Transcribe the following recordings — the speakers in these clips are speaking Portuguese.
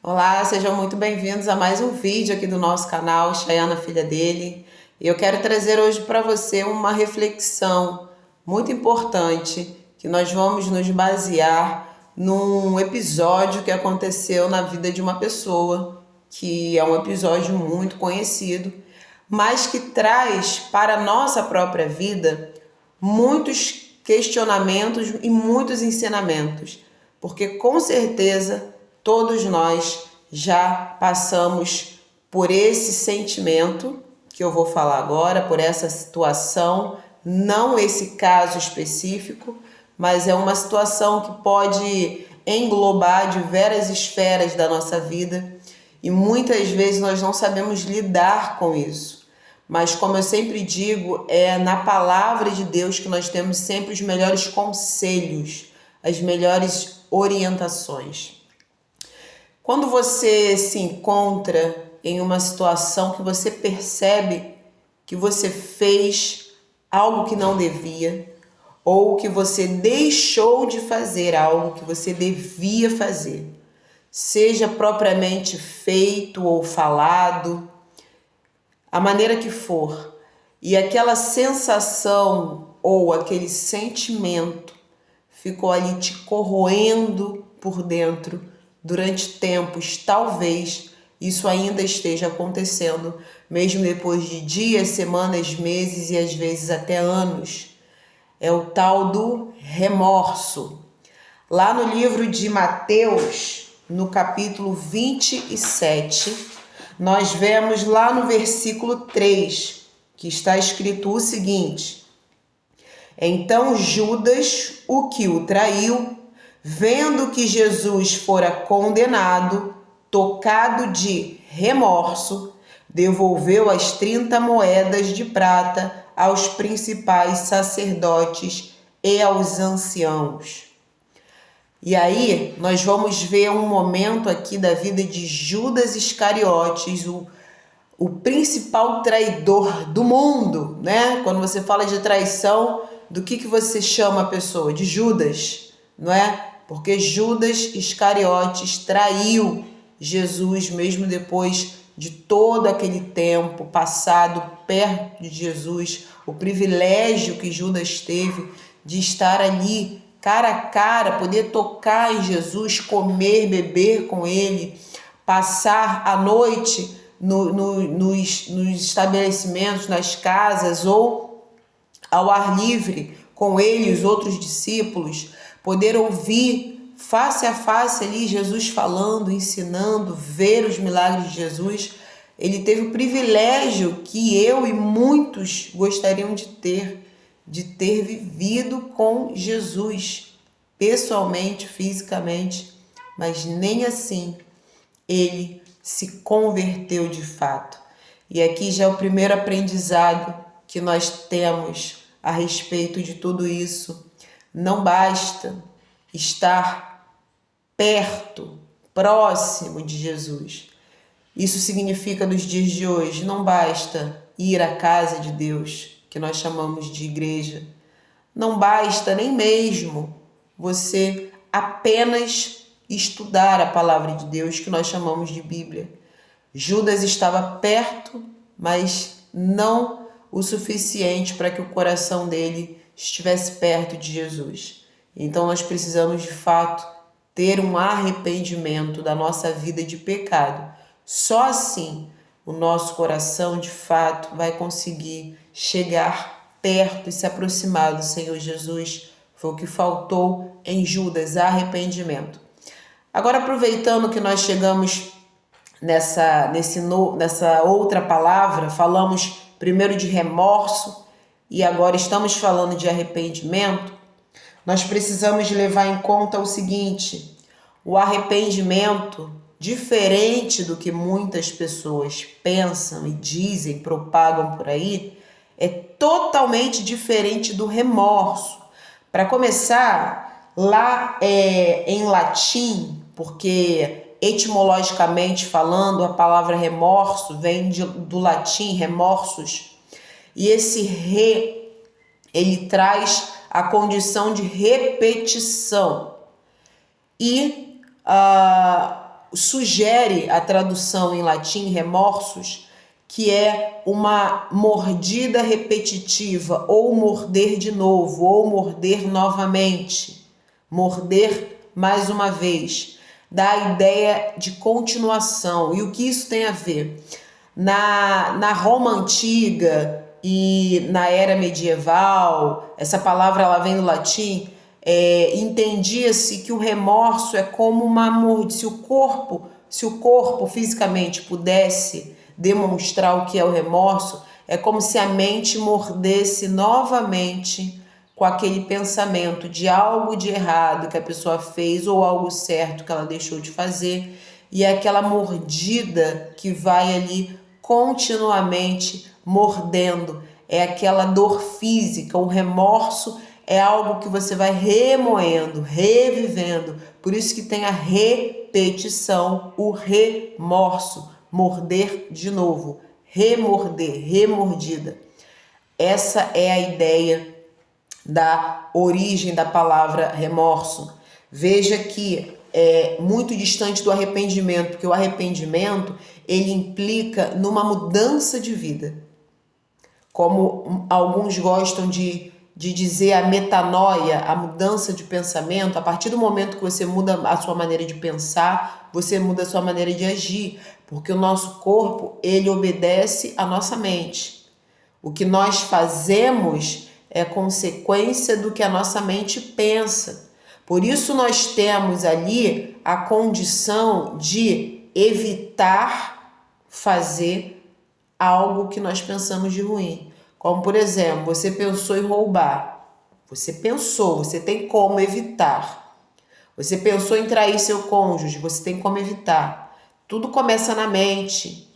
Olá, sejam muito bem-vindos a mais um vídeo aqui do nosso canal, Chayana Filha dele. Eu quero trazer hoje para você uma reflexão muito importante que nós vamos nos basear num episódio que aconteceu na vida de uma pessoa, que é um episódio muito conhecido, mas que traz para a nossa própria vida muitos questionamentos e muitos ensinamentos, porque com certeza todos nós já passamos por esse sentimento que eu vou falar agora, por essa situação, não esse caso específico, mas é uma situação que pode englobar diversas esferas da nossa vida e muitas vezes nós não sabemos lidar com isso. Mas como eu sempre digo, é na palavra de Deus que nós temos sempre os melhores conselhos, as melhores orientações. Quando você se encontra em uma situação que você percebe que você fez algo que não devia, ou que você deixou de fazer algo que você devia fazer, seja propriamente feito ou falado, a maneira que for, e aquela sensação ou aquele sentimento ficou ali te corroendo por dentro durante tempos, talvez isso ainda esteja acontecendo, mesmo depois de dias, semanas, meses e às vezes até anos. É o tal do remorso. Lá no livro de Mateus, no capítulo 27, nós vemos lá no versículo 3, que está escrito o seguinte: Então Judas, o que o traiu, vendo que Jesus fora condenado, tocado de remorso, devolveu as 30 moedas de prata aos principais sacerdotes e aos anciãos. E aí nós vamos ver um momento aqui da vida de Judas Iscariotes, o principal traidor do mundo, né? Quando você fala de traição, do que você chama a pessoa? De Judas, não é? Porque Judas Iscariotes traiu Jesus mesmo depois de todo aquele tempo passado perto de Jesus, o privilégio que Judas teve de estar ali cara a cara, poder tocar em Jesus, comer, beber com ele, passar a noite nos estabelecimentos, nas casas ou ao ar livre com ele e os outros discípulos, poder ouvir face a face ali Jesus falando, ensinando, ver os milagres de Jesus. Ele teve o privilégio que eu e muitos gostariam de ter vivido com Jesus, pessoalmente, fisicamente, mas nem assim ele se converteu de fato. E aqui já é o primeiro aprendizado que nós temos a respeito de tudo isso. Não basta estar perto, próximo de Jesus. Isso significa nos dias de hoje, não basta ir à casa de Deus, que nós chamamos de igreja. Não basta nem mesmo você apenas estudar a palavra de Deus, que nós chamamos de Bíblia. Judas estava perto, mas não o suficiente para que o coração dele estivesse perto de Jesus. Então nós precisamos de fato ter um arrependimento da nossa vida de pecado. Só assim o nosso coração de fato vai conseguir chegar perto e se aproximar do Senhor Jesus. Foi o que faltou em Judas, arrependimento. Agora, aproveitando que nós chegamos nessa outra palavra, falamos primeiro de remorso e agora estamos falando de arrependimento, nós precisamos levar em conta o seguinte: o arrependimento, diferente do que muitas pessoas pensam e dizem, propagam por aí, é totalmente diferente do remorso. Para começar, lá em latim, porque etimologicamente falando, a palavra remorso vem do latim remorsus, e esse ele traz a condição de repetição. E sugere a tradução em latim, remorsos, que é uma mordida repetitiva, ou morder de novo, ou morder novamente, morder mais uma vez, dá a ideia de continuação. E o que isso tem a ver? Na Roma antiga e na era medieval, essa palavra ela vem do latim, entendia-se que o remorso é como uma mordida. Se o corpo fisicamente pudesse demonstrar o que é o remorso, é como se a mente mordesse novamente com aquele pensamento de algo de errado que a pessoa fez ou algo certo que ela deixou de fazer, e é aquela mordida que vai ali continuamente mordendo, é aquela dor física. O remorso é algo que você vai remoendo, revivendo, por isso que tem a repetição, o remorso, morder de novo, remorder, remordida. Essa é a ideia da origem da palavra remorso. Veja que é muito distante do arrependimento, porque o arrependimento ele implica numa mudança de vida. Como alguns gostam de dizer, a metanoia, a mudança de pensamento. A partir do momento que você muda a sua maneira de pensar, você muda a sua maneira de agir, porque o nosso corpo, ele obedece à nossa mente. O que nós fazemos é consequência do que a nossa mente pensa. Por isso nós temos ali a condição de evitar fazer algo que nós pensamos de ruim. Como, por exemplo, você pensou em roubar. Você pensou, você tem como evitar. Você pensou em trair seu cônjuge, você tem como evitar. Tudo começa na mente.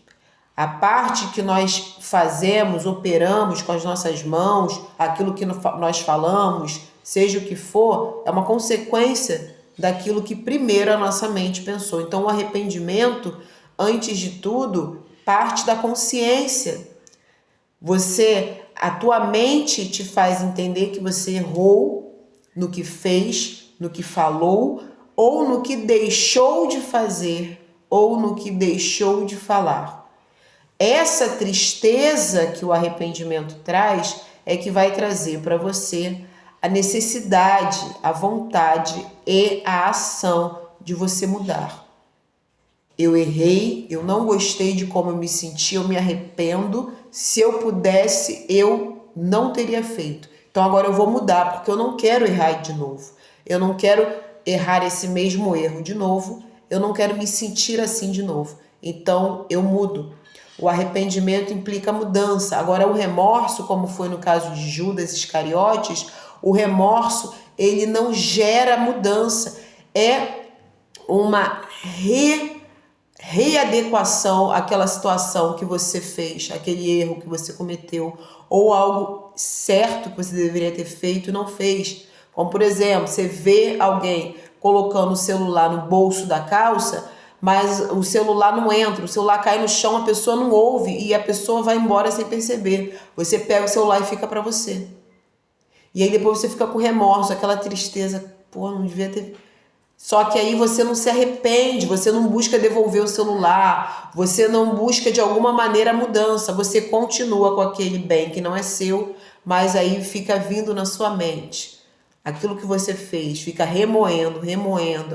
A parte que nós fazemos, operamos com as nossas mãos, aquilo que nós falamos, seja o que for, é uma consequência daquilo que primeiro a nossa mente pensou. Então, o arrependimento, antes de tudo, parte da consciência. A tua mente te faz entender que você errou no que fez, no que falou, ou no que deixou de fazer, ou no que deixou de falar. Essa tristeza que o arrependimento traz é que vai trazer para você a necessidade, a vontade e a ação de você mudar. Eu errei, eu não gostei de como eu me senti, eu me arrependo. Se eu pudesse, eu não teria feito. Então agora eu vou mudar, porque eu não quero errar de novo. Eu não quero errar esse mesmo erro de novo. Eu não quero me sentir assim de novo. Então eu mudo. O arrependimento implica mudança. Agora o remorso, como foi no caso de Judas Iscariotes, o remorso ele não gera mudança. É uma readequação àquela situação que você fez, aquele erro que você cometeu, ou algo certo que você deveria ter feito e não fez. Como, por exemplo, você vê alguém colocando o celular no bolso da calça, mas o celular não entra, o celular cai no chão, a pessoa não ouve e a pessoa vai embora sem perceber. Você pega o celular e fica para você. E aí depois você fica com remorso, aquela tristeza, pô, não devia ter... Só que aí você não se arrepende, você não busca devolver o celular, você não busca de alguma maneira a mudança, você continua com aquele bem que não é seu, mas aí fica vindo na sua mente. Aquilo que você fez, fica remoendo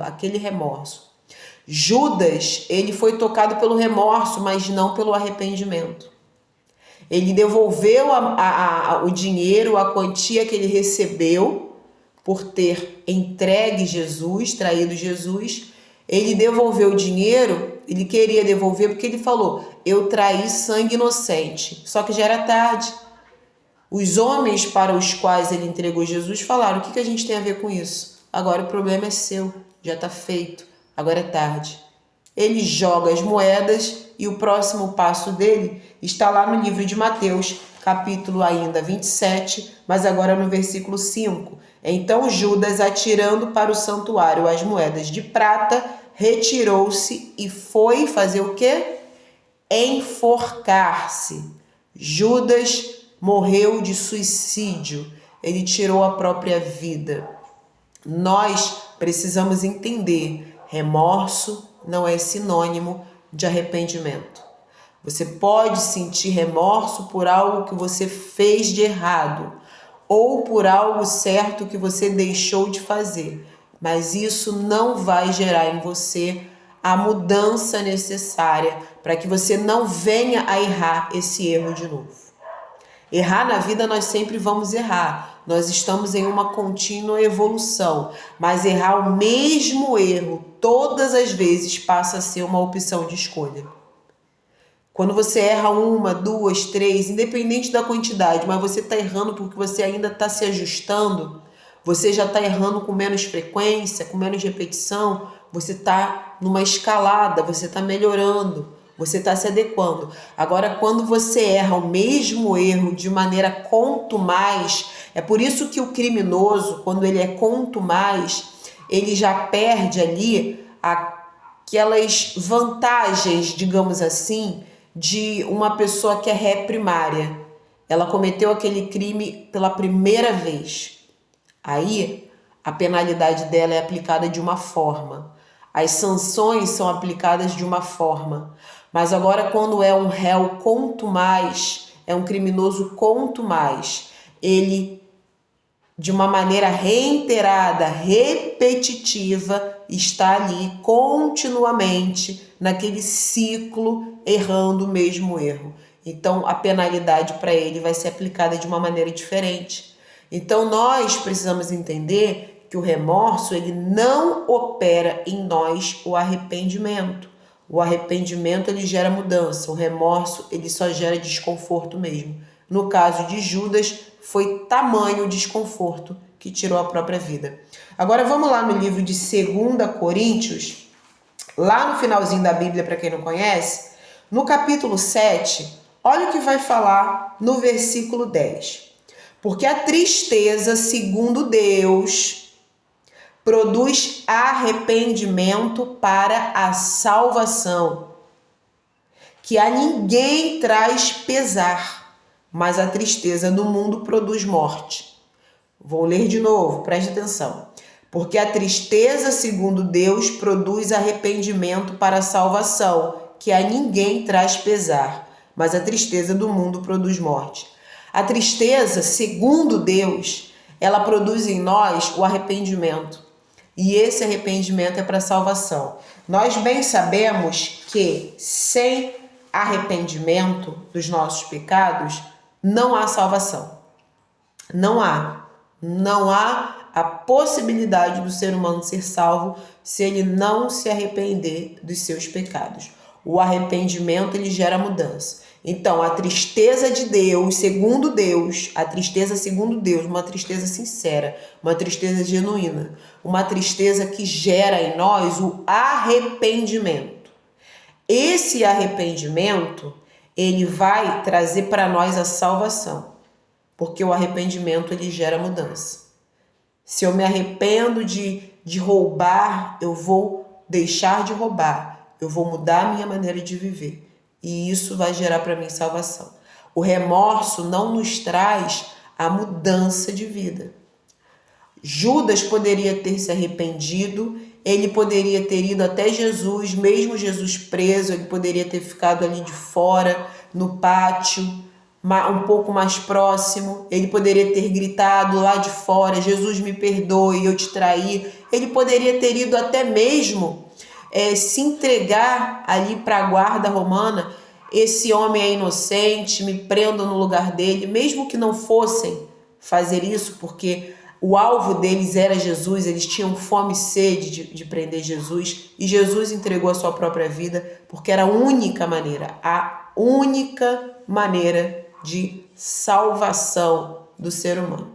aquele remorso. Judas, ele foi tocado pelo remorso, mas não pelo arrependimento. Ele devolveu o dinheiro, a quantia que ele recebeu por ter entregue Jesus, traído Jesus. Ele devolveu o dinheiro, ele queria devolver porque ele falou, eu traí sangue inocente. Só que já era tarde. Os homens para os quais ele entregou Jesus falaram, o que a gente tem a ver com isso? Agora o problema é seu, já está feito. Agora é tarde. Ele joga as moedas e o próximo passo dele está lá no livro de Mateus, capítulo ainda 27, mas agora no versículo 5. Então Judas, atirando para o santuário as moedas de prata, retirou-se e foi fazer o quê? Enforcar-se. Judas morreu de suicídio. Ele tirou a própria vida. Nós precisamos entender remorso, não é sinônimo de arrependimento. Você pode sentir remorso por algo que você fez de errado ou por algo certo que você deixou de fazer, mas isso não vai gerar em você a mudança necessária para que você não venha a errar esse erro de novo. Errar na vida nós sempre vamos errar, nós estamos em uma contínua evolução, mas errar o mesmo erro todas as vezes passa a ser uma opção de escolha. Quando você erra 1, 2, 3, independente da quantidade, mas você está errando porque você ainda está se ajustando, você já está errando com menos frequência, com menos repetição, você está numa escalada, você está melhorando, você está se adequando. Agora, quando você erra o mesmo erro de maneira contumaz, é por isso que o criminoso, quando ele é contumaz, ele já perde ali aquelas vantagens, digamos assim, de uma pessoa que é ré primária. Ela cometeu aquele crime pela primeira vez. Aí, a penalidade dela é aplicada de uma forma. As sanções são aplicadas de uma forma. Mas agora, quando é um réu contumaz, é um criminoso contumaz, ele, de uma maneira reiterada, repetitiva, está ali continuamente naquele ciclo errando o mesmo erro. Então a penalidade para ele vai ser aplicada de uma maneira diferente. Então nós precisamos entender que o remorso ele não opera em nós o arrependimento. O arrependimento ele gera mudança, o remorso ele só gera desconforto mesmo. No caso de Judas, foi tamanho o desconforto que tirou a própria vida. Agora vamos lá no livro de 2 Coríntios, lá no finalzinho da Bíblia, para quem não conhece, no capítulo 7, olha o que vai falar no versículo 10. Porque a tristeza, segundo Deus, produz arrependimento para a salvação, que a ninguém traz pesar, mas a tristeza do mundo produz morte. Vou ler de novo, preste atenção. Porque a tristeza, segundo Deus, produz arrependimento para a salvação, que a ninguém traz pesar, mas a tristeza do mundo produz morte. A tristeza, segundo Deus, ela produz em nós o arrependimento. E esse arrependimento é para a salvação. Nós bem sabemos que sem arrependimento dos nossos pecados, não há salvação. Não há a possibilidade do ser humano ser salvo se ele não se arrepender dos seus pecados. O arrependimento ele gera mudança. Então, a tristeza de Deus, segundo Deus, a tristeza segundo Deus, uma tristeza sincera, uma tristeza genuína, uma tristeza que gera em nós o arrependimento. Esse arrependimento, ele vai trazer para nós a salvação, porque o arrependimento ele gera mudança. Se eu me arrependo de roubar, eu vou deixar de roubar, eu vou mudar a minha maneira de viver. E isso vai gerar para mim salvação. O remorso não nos traz a mudança de vida. Judas poderia ter se arrependido, ele poderia ter ido até Jesus, mesmo Jesus preso, ele poderia ter ficado ali de fora, no pátio, um pouco mais próximo, ele poderia ter gritado lá de fora, Jesus me perdoe, eu te traí. Ele poderia ter ido até mesmo se entregar ali para a guarda romana. Esse homem é inocente, me prendam no lugar dele, mesmo que não fossem fazer isso, porque o alvo deles era Jesus, eles tinham fome e sede de prender Jesus, e Jesus entregou a sua própria vida, porque era a única maneira de salvação do ser humano.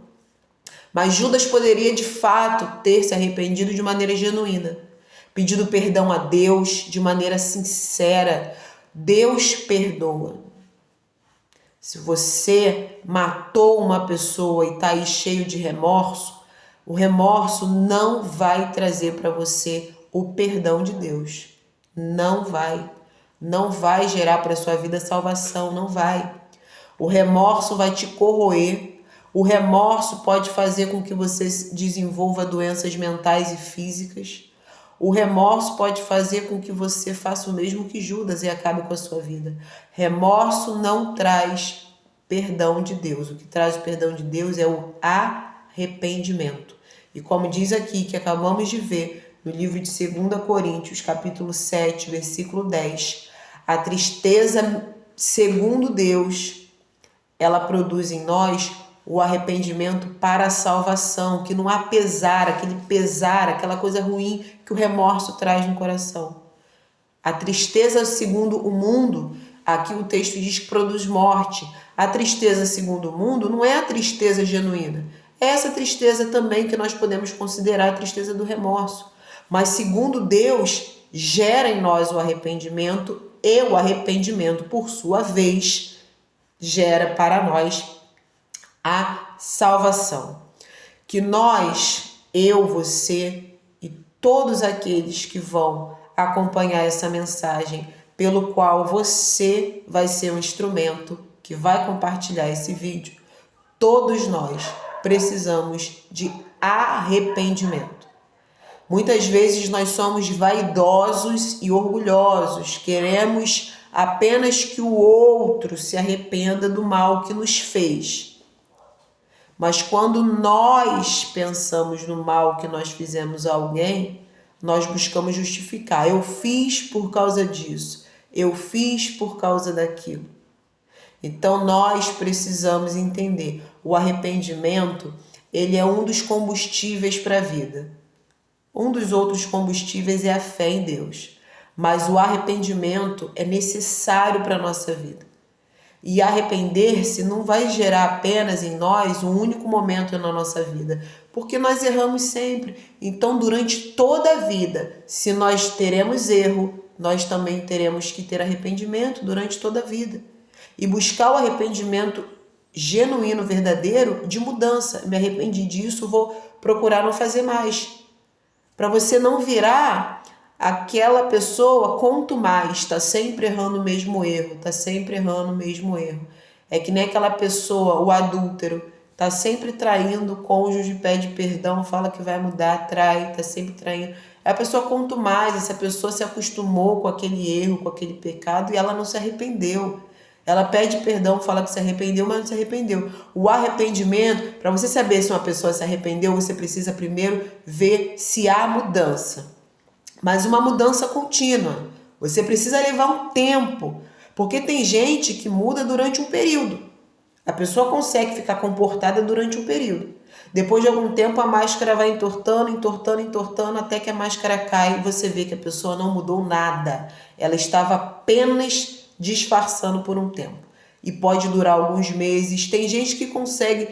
Mas Judas poderia de fato ter se arrependido de maneira genuína, pedido perdão a Deus de maneira sincera. Deus perdoa. Se você matou uma pessoa e está aí cheio de remorso, o remorso não vai trazer para você o perdão de Deus. Não vai. Não vai gerar para a sua vida salvação, não vai. O remorso vai te corroer. O remorso pode fazer com que você desenvolva doenças mentais e físicas. O remorso pode fazer com que você faça o mesmo que Judas e acabe com a sua vida. Remorso não traz perdão de Deus. O que traz o perdão de Deus é o arrependimento. E como diz aqui, que acabamos de ver no livro de 2 Coríntios, capítulo 7, versículo 10, a tristeza, segundo Deus, ela produz em nós o arrependimento para a salvação, que não há pesar, aquele pesar, aquela coisa ruim que o remorso traz no coração. A tristeza segundo o mundo, aqui o texto diz que produz morte. A tristeza segundo o mundo não é a tristeza genuína. É essa tristeza também que nós podemos considerar a tristeza do remorso. Mas segundo Deus, gera em nós o arrependimento e o arrependimento, por sua vez, gera para nós a salvação. Que nós, eu, você e todos aqueles que vão acompanhar essa mensagem, pelo qual você vai ser um instrumento que vai compartilhar esse vídeo, todos nós precisamos de arrependimento. Muitas vezes nós somos vaidosos e orgulhosos, queremos apenas que o outro se arrependa do mal que nos fez. Mas quando nós pensamos no mal que nós fizemos a alguém, nós buscamos justificar. Eu fiz por causa disso, eu fiz por causa daquilo. Então nós precisamos entender, o arrependimento, ele é um dos combustíveis para a vida. Um dos outros combustíveis é a fé em Deus. Mas o arrependimento é necessário para a nossa vida. E arrepender-se não vai gerar apenas em nós um único momento na nossa vida, porque nós erramos sempre. Então, durante toda a vida, se nós teremos erro, nós também teremos que ter arrependimento durante toda a vida. E buscar o arrependimento genuíno, verdadeiro, de mudança. Me arrependi disso, vou procurar não fazer mais. Para você não virar aquela pessoa, quanto mais, está sempre errando o mesmo erro, está sempre errando o mesmo erro. É que nem aquela pessoa, o adúltero, está sempre traindo, o cônjuge pede perdão, fala que vai mudar, trai, está sempre traindo. A pessoa, quanto mais, essa pessoa se acostumou com aquele erro, com aquele pecado e ela não se arrependeu. Ela pede perdão, fala que se arrependeu, mas não se arrependeu. O arrependimento, para você saber se uma pessoa se arrependeu, você precisa primeiro ver se há mudança. Mas uma mudança contínua. Você precisa levar um tempo, porque tem gente que muda durante um período. A pessoa consegue ficar comportada durante um período. Depois de algum tempo a máscara vai entortando, até que a máscara cai e você vê que a pessoa não mudou nada. Ela estava apenas disfarçando por um tempo. E pode durar alguns meses. Tem gente que consegue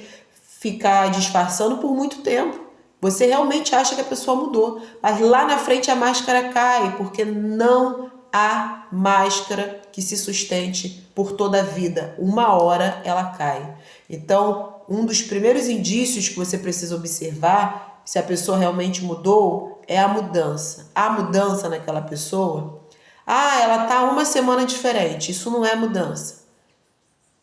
ficar disfarçando por muito tempo. Você realmente acha que a pessoa mudou, mas lá na frente a máscara cai, porque não há máscara que se sustente por toda a vida. Uma hora ela cai. Então, um dos primeiros indícios que você precisa observar se a pessoa realmente mudou é a mudança. Há mudança naquela pessoa? Ela está uma semana diferente. Isso não é mudança.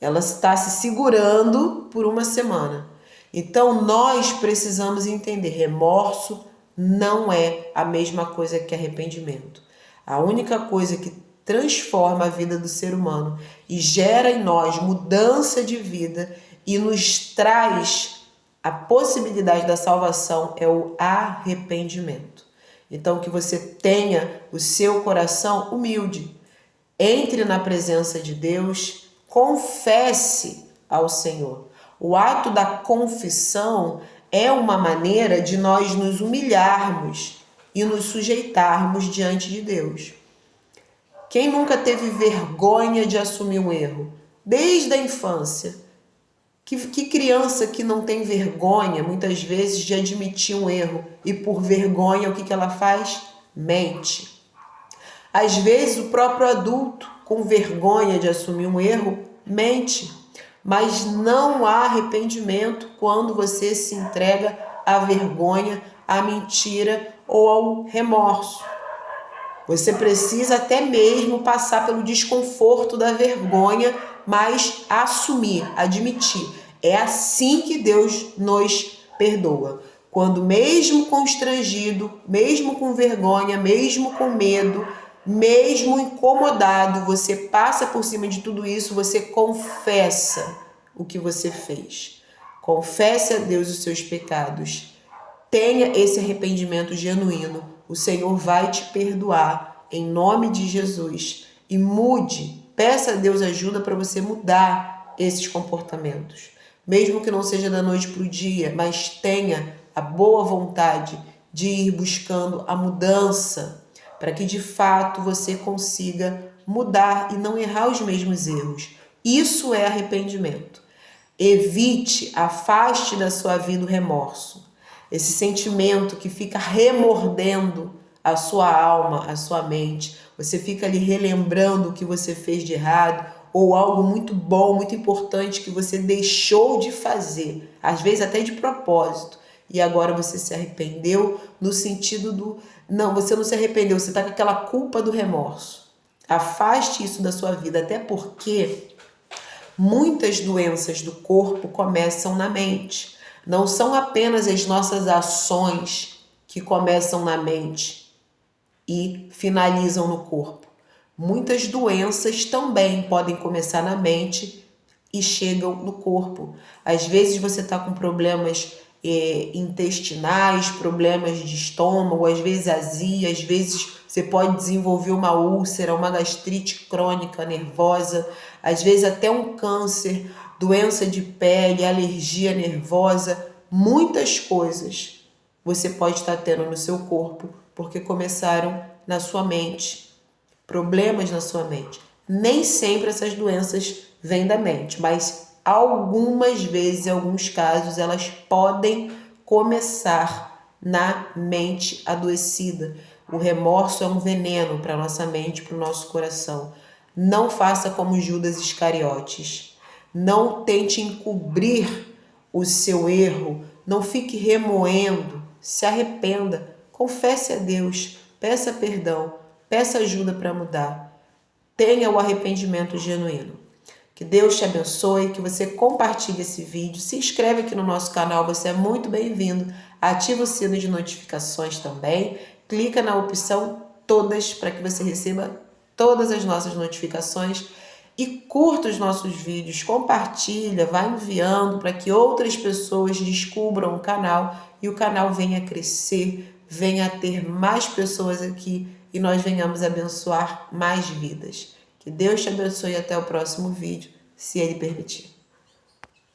Ela está se segurando por uma semana. Então, nós precisamos entender, remorso não é a mesma coisa que arrependimento. A única coisa que transforma a vida do ser humano e gera em nós mudança de vida e nos traz a possibilidade da salvação é o arrependimento. Então, que você tenha o seu coração humilde, entre na presença de Deus, confesse ao Senhor. O ato da confissão é uma maneira de nós nos humilharmos e nos sujeitarmos diante de Deus. Quem nunca teve vergonha de assumir um erro? Desde a infância. Que criança que não tem vergonha, muitas vezes, de admitir um erro e por vergonha o que ela faz? Mente. Às vezes o próprio adulto, com vergonha de assumir um erro, mente. Mas não há arrependimento quando você se entrega à vergonha, à mentira ou ao remorso. Você precisa até mesmo passar pelo desconforto da vergonha, mas assumir, admitir. É assim que Deus nos perdoa. quando mesmo constrangido, mesmo com vergonha, mesmo com medo, mesmo incomodado, você passa por cima de tudo isso, você confessa o que você fez. Confesse a Deus os seus pecados. Tenha esse arrependimento genuíno. O Senhor vai te perdoar em nome de Jesus. E mude. Peça a Deus ajuda para você mudar esses comportamentos. Mesmo que não seja da noite para o dia, mas tenha a boa vontade de ir buscando a mudança para que de fato você consiga mudar e não errar os mesmos erros. Isso é arrependimento. Evite, afaste da sua vida o remorso. Esse sentimento que fica remordendo a sua alma, a sua mente. Você fica ali relembrando o que você fez de errado ou algo muito bom, muito importante que você deixou de fazer, às vezes até de propósito. E agora você se arrependeu no sentido do... Não, você não se arrependeu, você está com aquela culpa do remorso. Afaste isso da sua vida, até porque muitas doenças do corpo começam na mente. Não são apenas as nossas ações que começam na mente e finalizam no corpo. Muitas doenças também podem começar na mente e chegam no corpo. Às vezes você está com problemas intestinais, problemas de estômago, às vezes azia, às vezes você pode desenvolver uma úlcera, uma gastrite crônica nervosa, às vezes até um câncer, doença de pele, alergia nervosa, muitas coisas você pode estar tendo no seu corpo porque começaram na sua mente, problemas na sua mente. Nem sempre essas doenças vêm da mente, mas algumas vezes, em alguns casos, elas podem começar na mente adoecida. O remorso é um veneno para a nossa mente, para o nosso coração. Não faça como Judas Iscariotes. Não tente encobrir o seu erro. Não fique remoendo. Se arrependa. Confesse a Deus. Peça perdão. Peça ajuda para mudar. Tenha o arrependimento genuíno. Que Deus te abençoe, que você compartilhe esse vídeo, se inscreve aqui no nosso canal, você é muito bem-vindo. Ativa o sino de notificações também, clica na opção todas para que você receba todas as nossas notificações e curta os nossos vídeos, compartilha, vai enviando para que outras pessoas descubram o canal e o canal venha crescer, venha ter mais pessoas aqui e nós venhamos abençoar mais vidas. Que Deus te abençoe e até o próximo vídeo, se Ele permitir.